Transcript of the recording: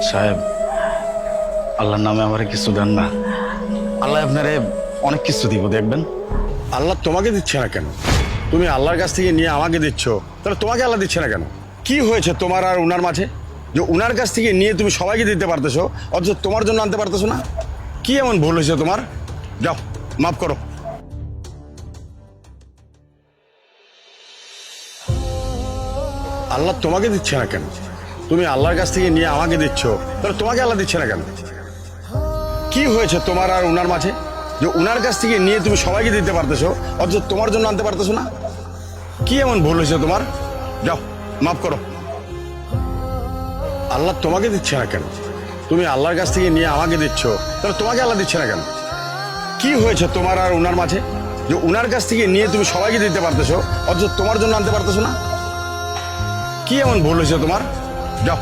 সাহেব, আল্লাহর নামে আমার কিছু দেন না। আল্লাহ আপনারে অনেক কিছু দিব, দেখবেন। আল্লাহ তোমাকে দিচ্ছে না কেন? তুমি আল্লাহর কাছ থেকে নিয়ে আমাকে দিচ্ছ, তাহলে তোমাকে আল্লাহ দিচ্ছে না কেন? কি হয়েছে তোমার আর উনার মাঝে যে উনার কাছ থেকে নিয়ে তুমি সবাইকে দিতে পারতেছো, অথচ তোমার জন্য আনতে পারতেছো না? কি এমন ভুল হয়েছে তোমার? যাও, মাফ করো। আল্লাহ তোমাকে দিচ্ছে না কেন? তুমি আল্লাহর কাছ থেকে নিয়ে আমাকে দিচ্ছ, তাহলে তোমাকে আল্লাহ দিচ্ছে না কেন? কি হয়েছে তোমার আর উনার মাঝে যে উনার কাছ থেকে নিয়ে তুমি সবাইকে দিতে পারতেছো, অথচ তোমার জন্য আনতে পারতেছো না? কি এমন ভুল হয়েছে তোমার? যাও, মাফ করো। আল্লাহ তোমাকে দিচ্ছে না কেন? তুমি আল্লাহর কাছ থেকে নিয়ে আমাকে দিচ্ছ, তাহলে তোমাকে আল্লাহ দিচ্ছে না কেন? কি হয়েছে তোমার আর উনার মাঝে যে উনার কাছ থেকে নিয়ে তুমি সবাইকে দিতে পারতেছো, অথচ তোমার জন্য আনতে পারতেছো না? কি এমন ভুল হয়েছে তোমার? যাও।